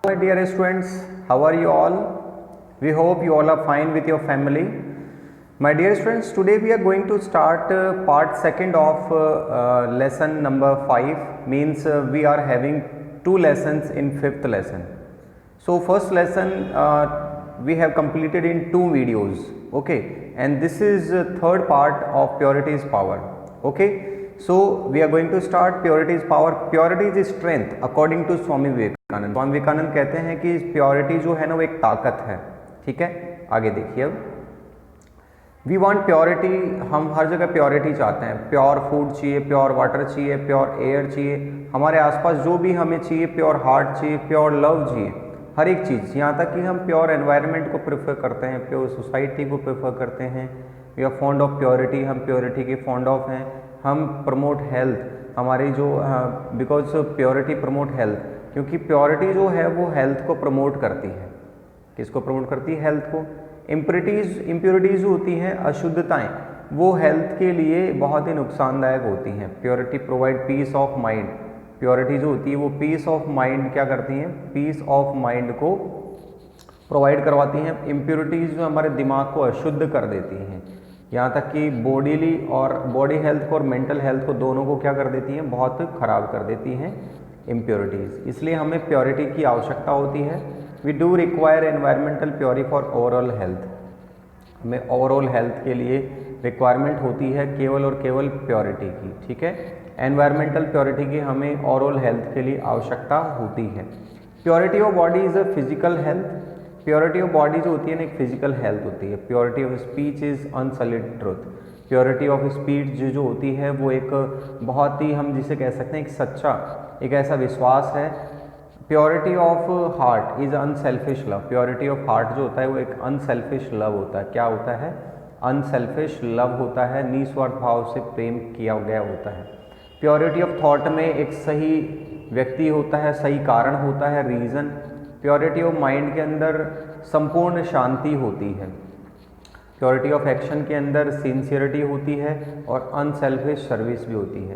My dear students, how are you all? We hope you all are fine with your family. My dear students, today we are going to start part second of lesson number 5. Means we are having 2 lessons in 5th lesson. So first lesson we have completed in 2 videos, okay, and this is third part of purity is power, okay. So we are going to start purity is power. Purity is strength according to Swami Vivekananda. Swami Vivekananda कहते हैं कि purity जो है ना वो एक ताकत है, ठीक है. आगे देखिए, अब वी वांट प्योरिटी, हम हर जगह प्योरिटी चाहते हैं. प्योर फूड चाहिए, प्योर वाटर चाहिए, प्योर एयर चाहिए, हमारे आसपास जो भी हमें चाहिए, प्योर हार्ट चाहिए, प्योर लव चाहिए, हर एक चीज़. यहाँ तक कि हम प्योर एनवायरनमेंट को प्रेफर करते हैं, प्योर सोसाइटी को प्रेफर करते हैं. We are fond of purity, हम प्योरिटी के फॉन्ड ऑफ हैं. हम प्रमोट हेल्थ, हमारी जो बिकॉज प्योरिटी प्रमोट हेल्थ, क्योंकि प्योरिटी जो है वो हेल्थ को प्रमोट करती है. किसको प्रमोट करती है? हेल्थ को. इम्प्योरिटीज़ होती हैं, अशुद्धताएं, वो हेल्थ के लिए बहुत ही नुकसानदायक होती हैं. Purity provide peace of mind. Purity जो होती है वो पीस ऑफ माइंड क्या करती हैं? पीस ऑफ माइंड को प्रोवाइड करवाती हैं. इम्प्योरिटीज़ जो हमारे दिमाग को अशुद्ध कर देती हैं, यहाँ तक कि बॉडीली और बॉडी हेल्थ को और मेंटल हेल्थ को दोनों को क्या कर देती हैं? बहुत ख़राब कर देती हैं इम्प्योरिटीज़. इसलिए हमें प्योरिटी की आवश्यकता होती है. We do require environmental purity for overall health. हमें ओवरऑल हेल्थ के लिए रिक्वायरमेंट होती है केवल और केवल प्योरिटी की, ठीक है. एनवायरमेंटल प्योरिटी की हमें ओवरऑल हेल्थ के लिए आवश्यकता होती है. Purity of body is a physical health. Purity of body जो होती है ना एक फिजिकल हेल्थ होती है. Purity of speech is unsullied truth. Purity of speech जो होती है वो एक बहुत ही, हम जिसे कह सकते हैं, एक सच्चा, एक ऐसा विश्वास है. Purity of heart is unselfish love. Purity of heart जो होता है वो एक अनसेल्फिश लव होता है. क्या होता है? अनसेल्फिश लव होता है, निस्वार्थ भाव से प्रेम किया गया होता है. प्योरिटी ऑफ थॉट में एक सही व्यक्ति होता है, सही कारण होता है, रीज़न. प्योरिटी ऑफ माइंड के अंदर संपूर्ण शांति होती है. प्योरिटी ऑफ एक्शन के अंदर सिंसियरिटी होती है और अनसेल्फिश सर्विस भी होती है.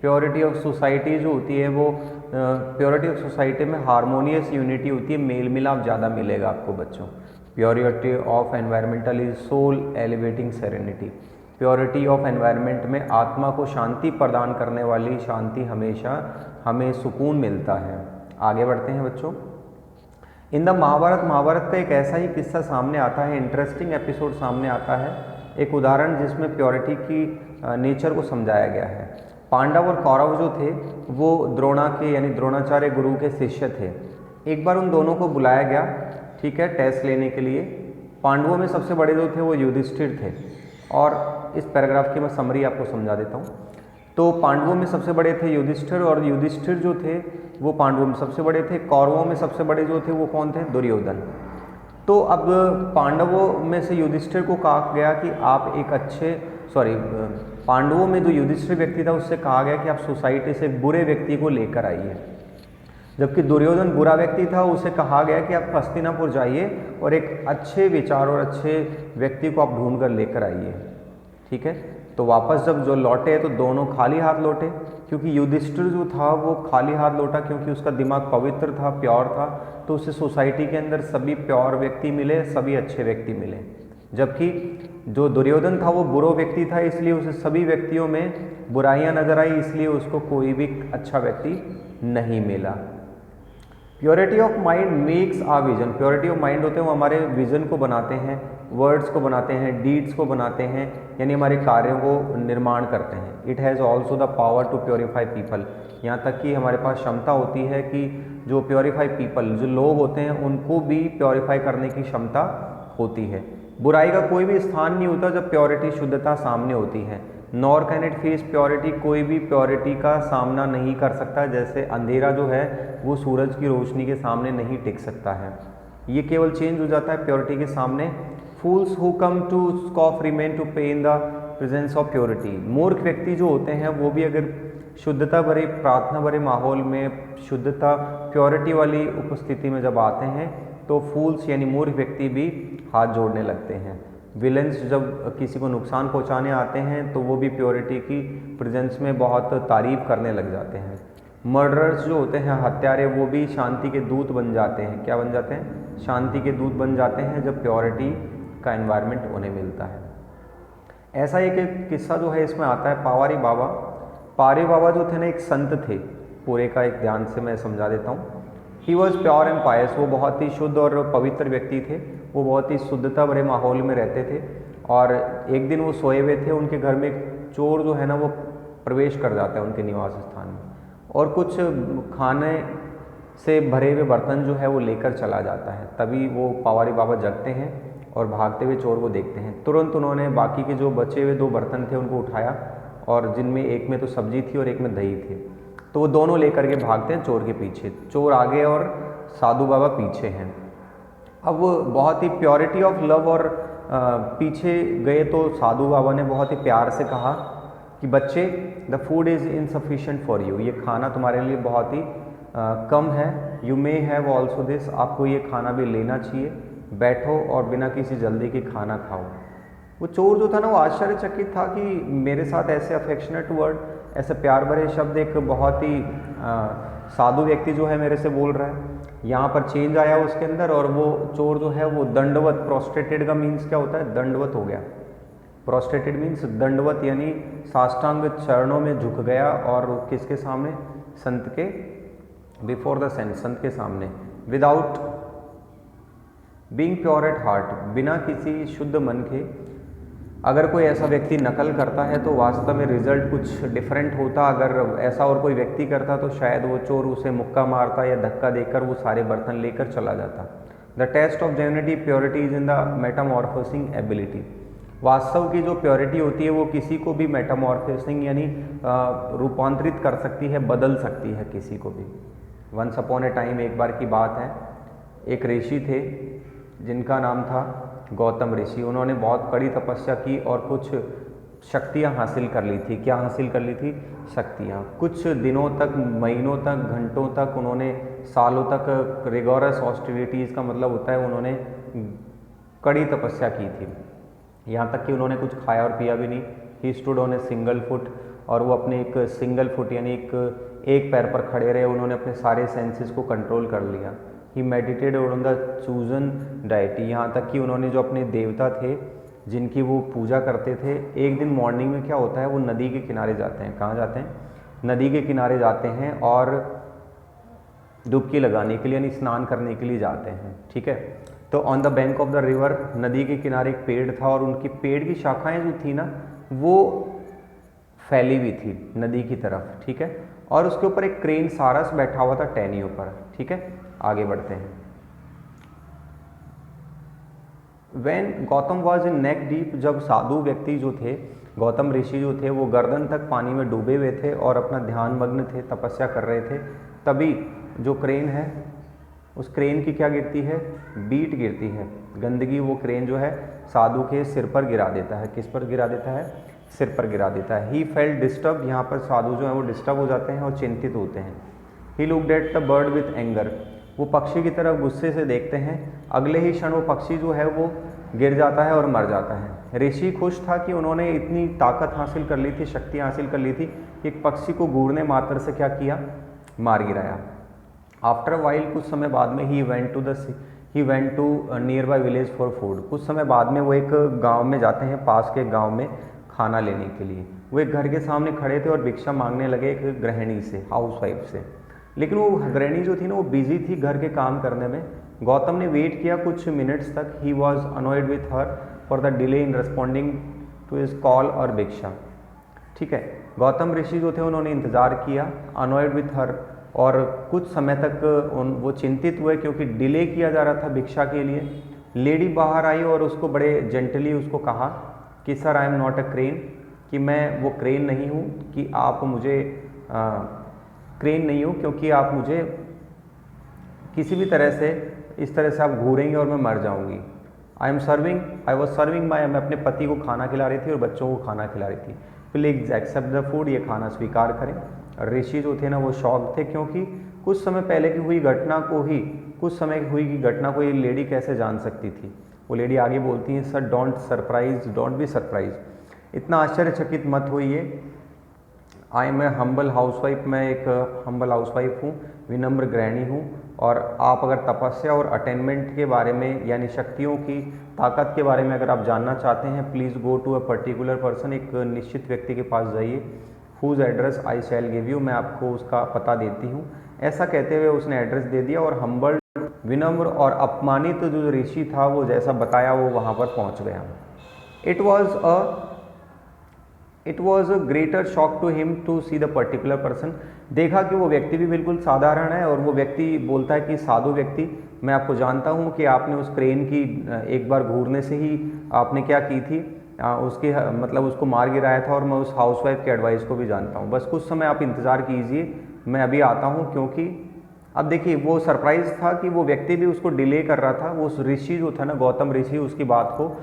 प्योरिटी ऑफ सोसाइटी जो होती है वो प्योरिटी ऑफ सोसाइटी में हारमोनियस यूनिटी होती है, मेल मिलाप ज़्यादा मिलेगा आपको बच्चों. Purity of environmental is soul elevating serenity. Purity of environment में आत्मा को शांति प्रदान करने वाली शांति, हमेशा हमें सुकून मिलता है. आगे बढ़ते हैं बच्चों. इन द महाभारत का एक ऐसा ही किस्सा सामने आता है, इंटरेस्टिंग एपिसोड सामने आता है, एक उदाहरण जिसमें प्योरिटी की नेचर को समझाया गया है. पांडव और कौरव जो थे वो द्रोणा के यानी द्रोणाचार्य गुरु के शिष्य थे. एक बार उन दोनों को बुलाया गया, ठीक है, टेस्ट लेने के लिए. पांडवों में सबसे बड़े जो थे वो युधिष्ठिर थे. और इस पैराग्राफ की मैं समरी आपको समझा देता हूँ. तो पांडवों में सबसे बड़े थे युधिष्ठिर, और युधिष्ठिर जो थे वो पांडवों में सबसे बड़े थे. कौरवों में सबसे बड़े जो थे वो कौन थे? दुर्योधन. तो अब पांडवों में से युधिष्ठिर को कहा गया कि आप एक अच्छे पांडवों में जो युधिष्ठिर व्यक्ति था उससे कहा गया कि आप सोसाइटी से एक बुरे व्यक्ति को लेकर आइए. जबकि दुर्योधन बुरा व्यक्ति था, उसे कहा गया कि आप हस्तिनापुर जाइए और एक अच्छे विचार और अच्छे व्यक्ति को आप ढूंढ कर लेकर आइए, ठीक है. तो वापस जब जो लौटे तो दोनों खाली हाथ लौटे, क्योंकि युधिष्ठिर जो था वो खाली हाथ लौटा क्योंकि उसका दिमाग पवित्र था, प्योर था. तो उसे सोसाइटी के अंदर सभी प्योर व्यक्ति मिले, सभी अच्छे व्यक्ति मिले. जबकि जो दुर्योधन था वो बुरा व्यक्ति था, इसलिए उसे सभी व्यक्तियों में बुराइयां नजर आई, इसलिए उसको कोई भी अच्छा व्यक्ति नहीं मिला. Purity of mind makes a vision. Purity of mind होते हैं वो हमारे विजन को बनाते हैं, वर्ड्स को बनाते हैं, डीड्स को बनाते हैं, यानी हमारे कार्यों को निर्माण करते हैं. It has also the power to purify people. यहाँ तक कि हमारे पास क्षमता होती है कि जो प्योरीफाई पीपल, जो लोग होते हैं, उनको भी प्योरीफाई करने की क्षमता होती है. बुराई का कोई भी स्थान नहीं होता जब प्योरिटी, शुद्धता सामने होती है. Nor can it face purity. कोई भी प्योरिटी का सामना नहीं कर सकता. जैसे अंधेरा जो है वो सूरज की रोशनी के सामने नहीं टिक सकता है, ये केवल चेंज हो जाता है प्योरिटी के सामने. Fools who come to scoff remain to pray in the presence of purity. मूर्ख व्यक्ति जो होते हैं वो भी अगर शुद्धता भरे, प्रार्थना भरे माहौल में, शुद्धता, प्योरिटी वाली उपस्थिति में जब आते हैं तो फूल्स यानी मूर्ख व्यक्ति भी हाथ जोड़ने लगते हैं. विलेंस जब किसी को नुकसान पहुंचाने आते हैं तो वो भी प्योरिटी की प्रेजेंस में बहुत तारीफ करने लग जाते हैं. मर्डरर्स जो होते हैं, हत्यारे, वो भी शांति के दूत बन जाते हैं। क्या बन जाते हैं? शांति के दूत बन जाते हैं जब प्योरिटी का एनवायरनमेंट उन्हें मिलता है। ऐसा एक किस्सा जो है इसमें आता है, पावारी बाबा। पावारी बाबा जो थे ना, एक संत थे। पूरे का एक ध्यान से मैं समझा देता हूँ। ही वॉज प्योर एंड पायस, वो बहुत ही शुद्ध और पवित्र व्यक्ति थे। वो बहुत ही शुद्धता भरे माहौल में रहते थे। और एक दिन वो सोए हुए थे, उनके घर में एक चोर जो है ना वो प्रवेश कर जाता है उनके निवास स्थान में, और कुछ खाने से भरे हुए बर्तन जो है वो लेकर चला जाता है। तभी वो पावारी बाबा जगते हैं और भागते हुए चोर को देखते हैं। तुरंत उन्होंने बाकी के जो बचे हुए 2 बर्तन थे उनको उठाया, और जिनमें एक में तो सब्जी थी और एक में दही थे, तो वो दोनों लेकर के भागते हैं चोर के पीछे। चोर आगे और साधु बाबा पीछे हैं। अब वो बहुत ही प्योरिटी ऑफ लव, और पीछे गए तो साधु बाबा ने बहुत ही प्यार से कहा कि बच्चे, the food is insufficient for you, ये खाना तुम्हारे लिए बहुत ही कम है। You may have also this, आपको ये खाना भी लेना चाहिए। बैठो और बिना किसी जल्दी के खाना खाओ। वो चोर जो था ना, वो आश्चर्यचकित था कि मेरे साथ ऐसे अफेक्शनेट वर्ड, ऐसे प्यार भरे शब्द एक बहुत ही साधु व्यक्ति जो है मेरे से बोल रहा है। यहाँ पर चेंज आया उसके अंदर, और वो चोर जो है वो दंडवत, प्रोस्ट्रेटेड का मीन्स क्या होता है? दंडवत हो गया। प्रोस्ट्रेटेड मीन्स दंडवत, यानी साष्टांग चरणों में झुक गया। और किसके सामने? संत के, बिफोर द सेंट, संत के सामने। Without being pure at heart, बिना किसी शुद्ध मन के अगर कोई ऐसा व्यक्ति नकल करता है तो वास्तव में रिजल्ट कुछ डिफरेंट होता। अगर ऐसा और कोई व्यक्ति करता तो शायद वो चोर उसे मुक्का मारता या धक्का देकर वो सारे बर्तन लेकर चला जाता। The test of genuinity purity is in the metamorphosing ability. वास्तव की जो प्योरिटी होती है वो किसी को भी मेटामॉर्फोसिंग यानी रूपांतरित कर सकती है, बदल सकती है किसी को भी। वंस अपॉन ए टाइम, एक बार की बात है, एक ऋषि थे जिनका नाम था गौतम ऋषि। उन्होंने बहुत कड़ी तपस्या की और कुछ शक्तियाँ हासिल कर ली थी। क्या हासिल कर ली थी? शक्तियाँ। कुछ दिनों तक, महीनों तक, घंटों तक, उन्होंने सालों तक रिगोरस ऑस्टिरिटीज़ का मतलब होता है उन्होंने कड़ी तपस्या की थी। यहाँ तक कि उन्होंने कुछ खाया और पिया भी नहीं। He stood on a single foot, और वो अपने एक सिंगल फुट यानी एक पैर पर खड़े रहे। उन्होंने अपने सारे सेंसेस को कंट्रोल कर लिया। He meditated on the chosen deity, यहाँ तक कि उन्होंने जो अपने देवता थे जिनकी वो पूजा करते थे, एक दिन मॉर्निंग में क्या होता है, वो नदी के किनारे जाते हैं। कहाँ जाते हैं? नदी के किनारे जाते हैं और डुबकी लगाने के लिए यानी स्नान करने के लिए जाते हैं। ठीक है, तो on the bank of the river, नदी के किनारे एक पेड़ था और उनकी पेड़ की शाखाएं जो थी ना वो फैली हुई थी नदी की तरफ। ठीक है, और उसके ऊपर एक क्रेन सारस बैठा हुआ था टहनियों पर। ठीक है, आगे बढ़ते हैं। When Gautam was in neck deep, जब साधु व्यक्ति जो थे, गौतम ऋषि जो थे, वो गर्दन तक पानी में डूबे हुए थे और अपना ध्यान मग्न थे, तपस्या कर रहे थे, तभी जो क्रेन है उस क्रेन की क्या गिरती है? बीट गिरती है, गंदगी। वो क्रेन जो है साधु के सिर पर गिरा देता है। किस पर गिरा देता है? सिर पर गिरा देता है। ही फेल्ट डिस्टर्ब, यहाँ पर साधु जो है वो डिस्टर्ब हो जाते हैं और चिंतित होते हैं। He looked at the bird with anger, वो पक्षी की तरफ गुस्से से देखते हैं। अगले ही क्षण वो पक्षी जो है वो गिर जाता है और मर जाता है। ऋषि खुश था कि उन्होंने इतनी ताकत हासिल कर ली थी, शक्ति हासिल कर ली थी कि एक पक्षी को घूरने मात्र से क्या किया? मार गिराया। आफ्टर वाइल, कुछ समय बाद में, he went to nearby village for food, कुछ समय बाद में वो एक गाँव में जाते हैं, पास के गाँव में खाना लेने के लिए। वो एक घर के सामने खड़े थे और भिक्षा मांगने लगे एक गृहिणी से, हाउस वाइफ से। लेकिन वो गृहिणी जो थी ना वो बिजी थी घर के काम करने में। गौतम ने वेट किया कुछ मिनट्स तक। He was annoyed with her for the delay in responding to his call और भिक्षा। ठीक है, गौतम ऋषि जो थे उन्होंने इंतज़ार किया, अनॉयड विथ हर, और कुछ समय तक वो चिंतित हुए क्योंकि डिले किया जा रहा था भिक्षा के लिए। लेडी बाहर आई और उसको बड़े जेंटली उसको कहा कि sir, I am not a crane, कि मैं वो क्रेन नहीं हूँ, कि आप मुझे क्रेन नहीं हूँ, क्योंकि आप मुझे किसी भी तरह से, इस तरह से आप घूरेंगे और मैं मर जाऊँगी। आई वॉज सर्विंग मैं अपने पति को खाना खिला रही थी और बच्चों को खाना खिला रही थी। प्लीज एक्सेप्ट द फूड, ये खाना स्वीकार करें। ऋषि जो थे ना वो शॉक थे, क्योंकि कुछ समय पहले की हुई घटना को ही, कुछ समय हुई की घटना को ये लेडी कैसे जान सकती थी। वो लेडी आगे बोलती है, सर डोंट बी सरप्राइज, इतना आश्चर्यचकित मत होइए। I am a humble housewife, मैं एक हम्बल हाउसवाइफ हूँ, विनम्र गृहिणी हूँ। और आप अगर तपस्या और अटेनमेंट के बारे में यानी शक्तियों की ताकत के बारे में अगर आप जानना चाहते हैं, please go to a particular person, एक निश्चित व्यक्ति के पास जाइए। Whose address I shall give you, मैं आपको उसका पता देती हूँ। ऐसा कहते हुए उसने एड्रेस दे दिया और हम्बल विनम्र और अपमानित जो ऋषि था वो जैसा बताया वो वहाँ पर पहुँच गया। It was a greater shock to him to see the particular person. देखा कि वो व्यक्ति भी बिल्कुल साधारण है और वो व्यक्ति बोलता है कि साधु व्यक्ति, मैं आपको जानता हूँ कि आपने उस क्रेन की एक बार घूरने से ही आपने क्या की थी, उसकी मतलब उसको मार गिराया था, और मैं उस हाउसवाइफ के एडवाइस को भी जानता हूँ। बस कुछ समय आप इंतज़ार कीजिए, मैं अभी आता हूँ। क्योंकि अब देखिए वो सरप्राइज था कि वो व्यक्ति भी उसको डिले कर रहा था। वो उस ऋषि जो था ना, गौतम ऋषि, उसकी बात को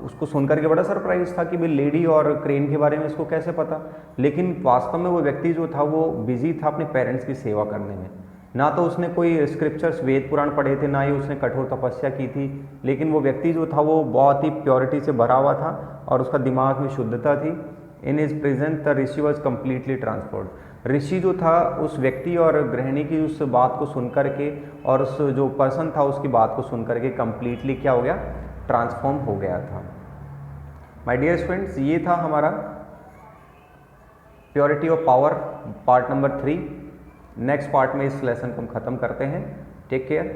उसको सुनकर के बड़ा सरप्राइज था कि भाई लेडी और क्रेन के बारे में इसको कैसे पता। लेकिन वास्तव में वो व्यक्ति जो था वो बिजी था अपने पेरेंट्स की सेवा करने में। ना तो उसने कोई स्क्रिप्चर्स वेद पुराण पढ़े थे, ना ही उसने कठोर तपस्या की थी। लेकिन वो व्यक्ति जो था वो बहुत ही प्योरिटी से भरा हुआ था और उसका दिमाग में शुद्धता थी। In his presence the rishi was completely transformed. ऋषि जो था उस व्यक्ति और गृहिणी की उस बात को सुन करके और उस जो पर्सन था उसकी बात को सुन करके कम्प्लीटली क्या हो गया, ट्रांसफॉर्म हो गया था। माय डियर स्टूडेंट्स, ये था हमारा purity of power part number 3। Next part में इस लेसन को हम खत्म करते हैं। Take care.